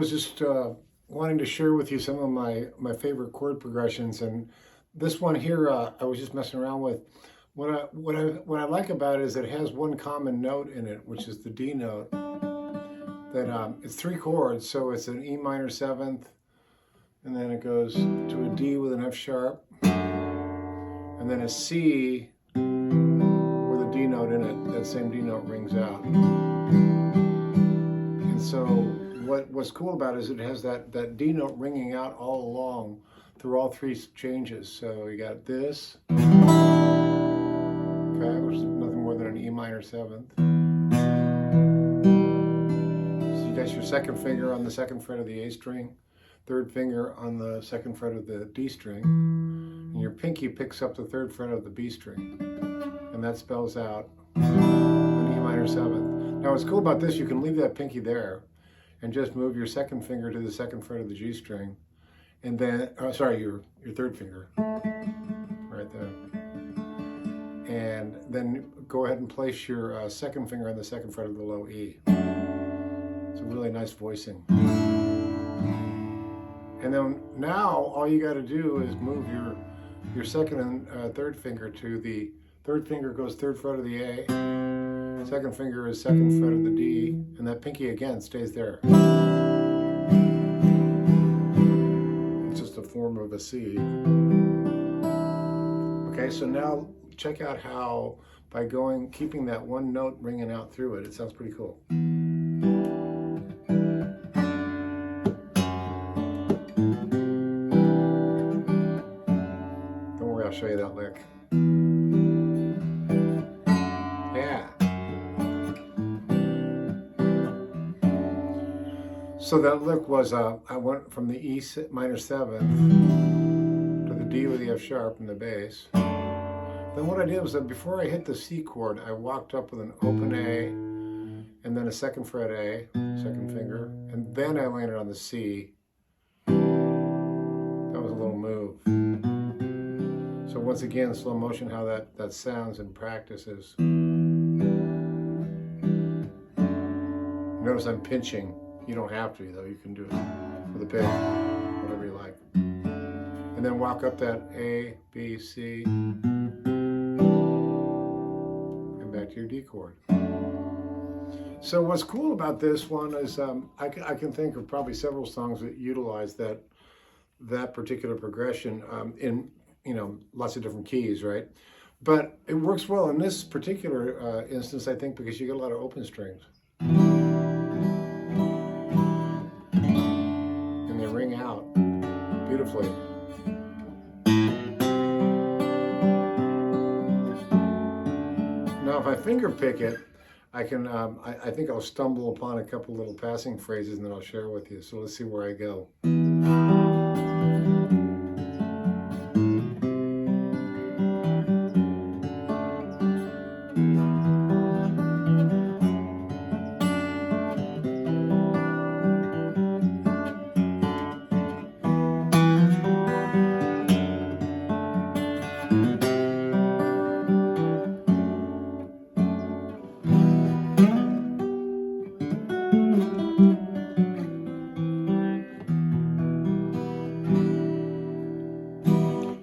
was just wanting to share with you some of my favorite chord progressions, and this one here I was just messing around with. What I like about it is it has one common note in it, which is the D note. That it's 3 chords, so it's an E minor 7th, and then it goes to a D with an F sharp, and then a C with a D note in it. That same D note rings out. And so what's cool about it is it has that D note ringing out all along through all 3 changes. So you got this, okay, which is nothing more than an E minor 7th. So you got your 2nd finger on the 2nd fret of the A string, 3rd finger on the 2nd fret of the D string, and your pinky picks up the 3rd fret of the B string, and that spells out an E minor 7th. Now what's cool about this, you can leave that pinky there and just move your 2nd finger to the 2nd fret of the G string, and then, your 3rd finger, right there. And then go ahead and place your 2nd finger on the 2nd fret of the low E. It's a really nice voicing. And then now all you got to do is move your 2nd and 3rd finger to the 3rd finger goes 3rd fret of the A, 2nd finger is 2nd fret of the D, and that pinky again stays there. It's just a form of a C. Okay, so now check out how by keeping that one note ringing out through it, it sounds pretty cool. Don't worry, I'll show you that lick. Yeah. So that lick was, I went from the E minor 7th to the D with the F sharp in the bass. Then what I did was that before I hit the C chord, I walked up with an open A, and then a 2nd fret A, 2nd finger, and then I landed on the C. That was a little move. So once again, slow motion, how that sounds in practice is. Notice I'm pinching. You don't have to, though. You can do it with a pick, whatever you like. And then walk up that A, B, C, and back to your D chord. So what's cool about this one is I can think of probably several songs that utilize that particular progression in lots of different keys, right? But it works well in this particular instance, I think, because you get a lot of open strings. And they ring out beautifully. Now if I finger pick it, I can, I think I'll stumble upon a couple little passing phrases and then I'll share with you. So let's see where I go.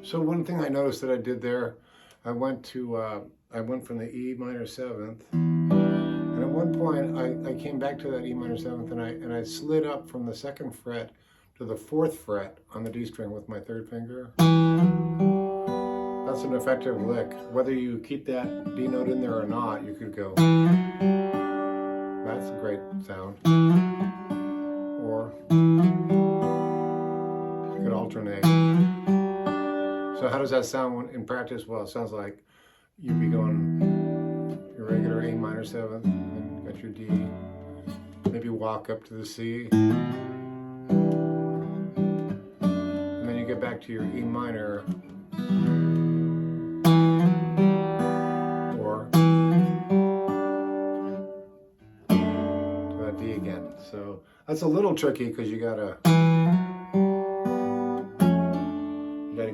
So one thing I noticed that I did there, I went from the E minor 7th, and at one point I came back to that E minor 7th, and I slid up from the 2nd fret to the 4th fret on the D string with my 3rd finger. That's an effective lick. Whether you keep that D note in there or not, you could go. That's a great sound. Or you could alternate. So how does that sound in practice? Well, it sounds like you'd be going your regular A minor 7th, and you got your D, maybe walk up to the C, and then you get back to your E minor, or to that D again. So that's a little tricky because you gotta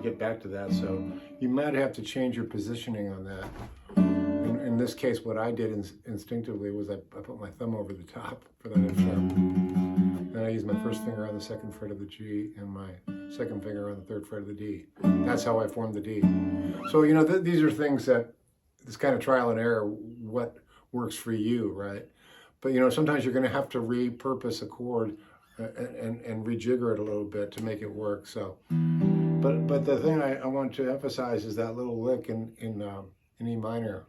get back to that, so you might have to change your positioning on that. In this case, what I did instinctively was I put my thumb over the top for that F sharp, Then I use my first finger on the second fret of the G and my second finger on the third fret of the D. That's how I form the D. So, you know, these are things that, it's kind of trial and error, what works for you, right? But, you know, sometimes you're going to have to repurpose a chord and rejigger it a little bit to make it work. So, but the thing I want to emphasize is that little lick in E minor,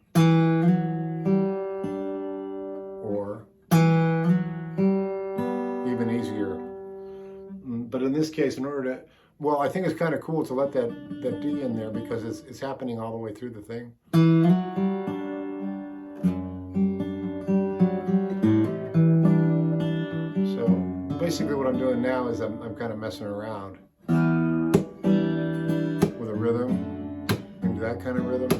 or even easier. But in this case, in order to, well, I think it's kind of cool to let that D in there because it's happening all the way through the thing. So basically what I'm doing now is I'm kind of messing around with a rhythm, into that kind of rhythm.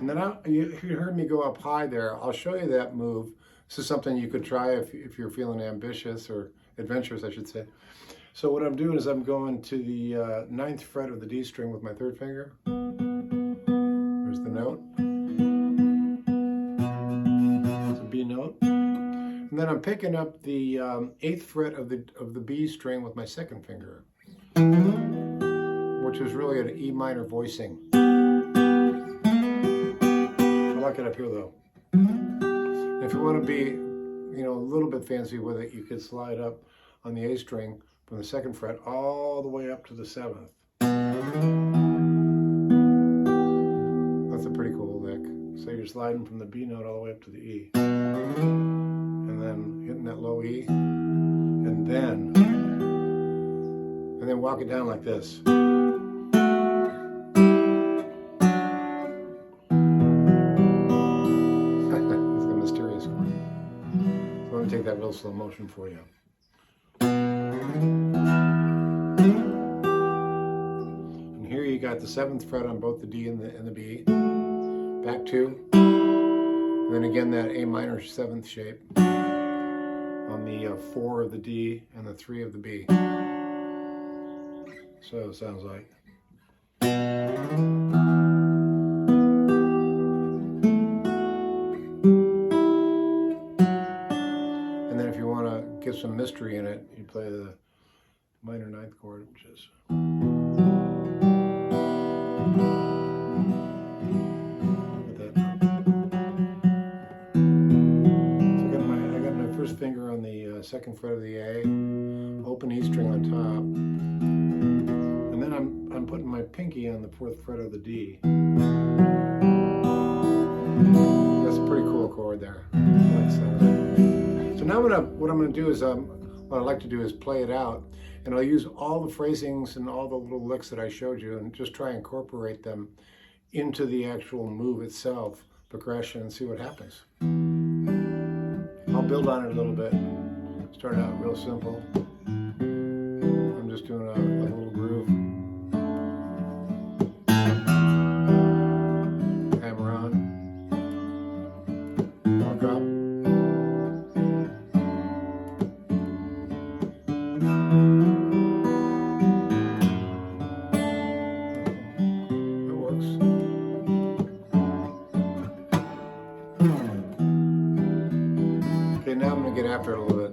And then you heard me go up high there. I'll show you that move. This is something you could try if you're feeling ambitious, or adventurous, I should say. So what I'm doing is I'm going to the 9th fret of the D string with my third finger. There's the note. It's a B note. And then I'm picking up the 8th fret of the B string with my second finger, which is really an E minor voicing. I like it up here though. If you want to be, you know, a little bit fancy with it, you could slide up on the A string from the 2nd fret all the way up to the 7th. That's a pretty cool lick. So you're sliding from the B note all the way up to the E, and then hitting that low E, and then walk it down like this. Take that real slow motion for you. And here you got the 7th fret on both the D and the B. Back 2. And then again that A minor 7th shape on the 4 of the D and the 3 of the B. So it sounds like. Get some mystery in it, you play the minor 9th chord, which is that. So I got my first finger on the 2nd fret of the A, open E string on top, and then I'm putting my pinky on the 4th fret of the D. That's a pretty cool chord there. I like that. So now what I'm going to do is, what I like to do is play it out, and I'll use all the phrasings and all the little licks that I showed you and just try and incorporate them into the actual move itself, progression, and see what happens. I'll build on it a little bit. Start out real simple. I'm just doing a little groove. Hammer on. Walk up. Okay, now I'm going to get after it a little bit.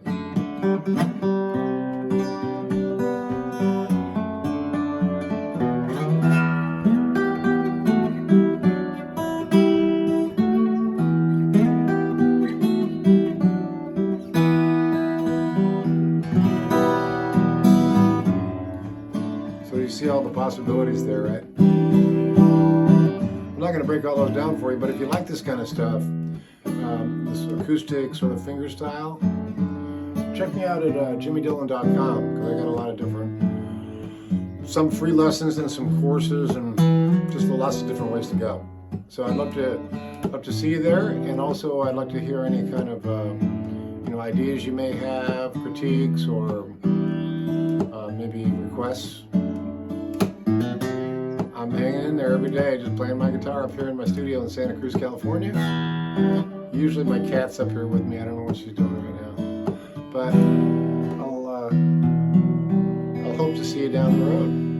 So you see all the possibilities there, right? I'm not going to break all those down for you, but if you like this kind of stuff, this acoustic sort of fingerstyle, check me out at jimmydillon.com, because I got a lot of different, some free lessons and some courses, and just lots of different ways to go. So I'd love to see you there, and also I'd like to hear any kind of you know, ideas you may have, critiques, or maybe requests. I'm hanging in there every day, just playing my guitar up here in my studio in Santa Cruz, California. Usually my cat's up here with me. I don't know what she's doing right now, but I'll hope to see you down the road.